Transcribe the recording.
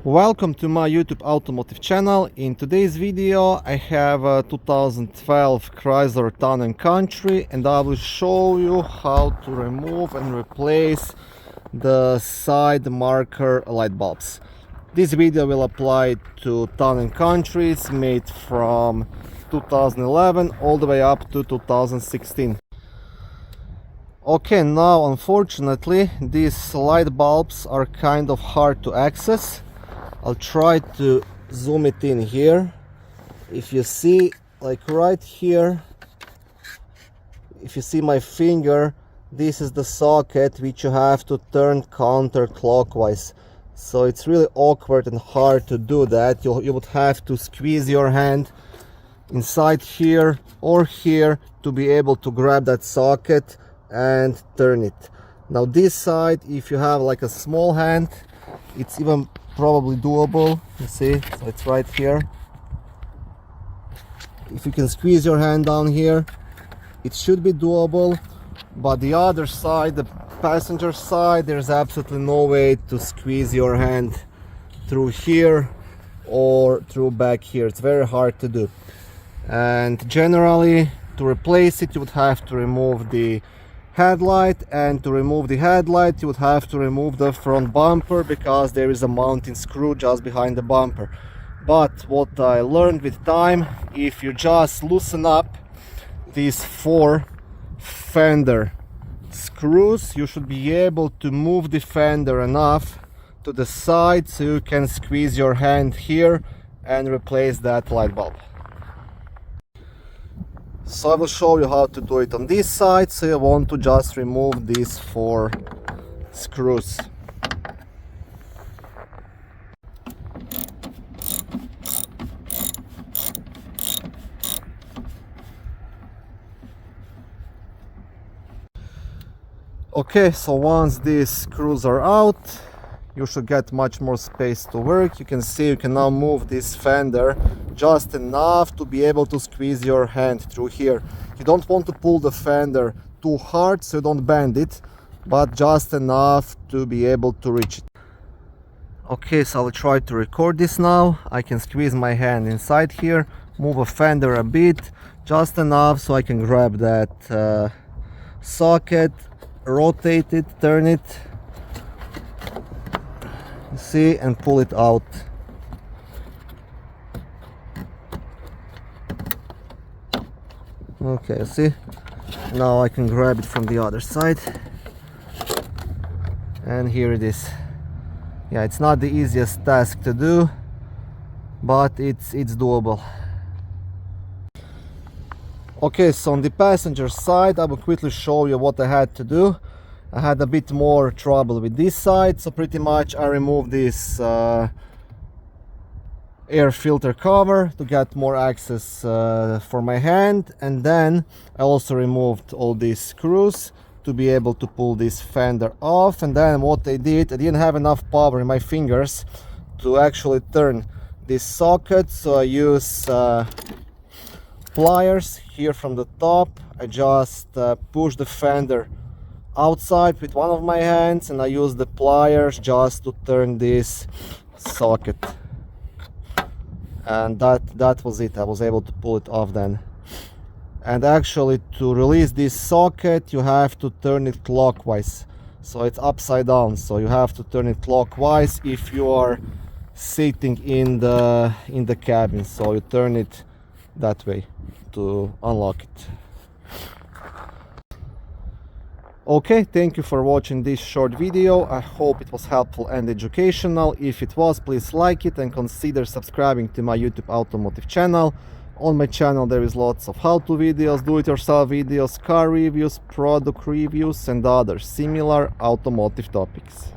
Welcome to my YouTube automotive channel. In today's video I have a 2012 Chrysler Town and Country, and I will show you how to remove and replace the side marker light bulbs. This video will apply to Town and Countries made from 2011 all the way up to 2016. Okay, now unfortunately these light bulbs are kind of hard to access. I'll try to zoom it in here. If you see, like right here, if you see my finger, this is the socket which you have to turn counterclockwise. So it's really awkward and hard to do that. You would have to squeeze your hand inside here or here to be able to grab that socket and turn it. Now this side, if you have like a small hand, it's even probably doable. You see, so it's right here. If you can squeeze your hand down here, it should be doable. But the other side, the passenger side, there's absolutely no way to squeeze your hand through here or through back here. It's very hard to do. And generally, to replace it, you would have to remove the headlight, and to remove the headlight you would have to remove the front bumper, because there is a mounting screw just behind the bumper. But what I learned with time, if you just loosen up these 4 fender screws, you should be able to move the fender enough to the side so you can squeeze your hand here and replace that light bulb. So I will show you how to do it on this side. So you want to just remove these 4 screws. Okay, so once these screws are out, you should get much more space to work. You can see you can now move this fender just enough to be able to squeeze your hand through here. You don't want to pull the fender too hard so you don't bend it, but just enough to be able to reach it. Okay, so I'll try to record this now. I can squeeze my hand inside here, move a fender a bit, just enough so I can grab that socket, rotate it, turn it, see, and pull it out. Okay, see, now I can grab it from the other side, and here it is. Yeah, it's not the easiest task to do, but it's doable. Okay, so on the passenger side I will quickly show you what I had to do. I had a bit more trouble with this side, so pretty much I removed this air filter cover to get more access for my hand, and then I also removed all these screws to be able to pull this fender off. And then what I did, I didn't have enough power in my fingers to actually turn this socket, so I use pliers here from the top. I just push the fender outside with one of my hands, and I use the pliers just to turn this socket, and that was it. I was able to pull it off then. And actually, to release this socket you have to turn it clockwise, so it's upside down, so you have to turn it clockwise if you are sitting in the cabin, so you turn it that way to unlock it. Okay, thank you for watching this short video. I hope it was helpful and educational. If it was, please like it and consider subscribing to my YouTube automotive channel. On my channel there is lots of how-to videos, do-it-yourself videos, car reviews, product reviews, and other similar automotive topics.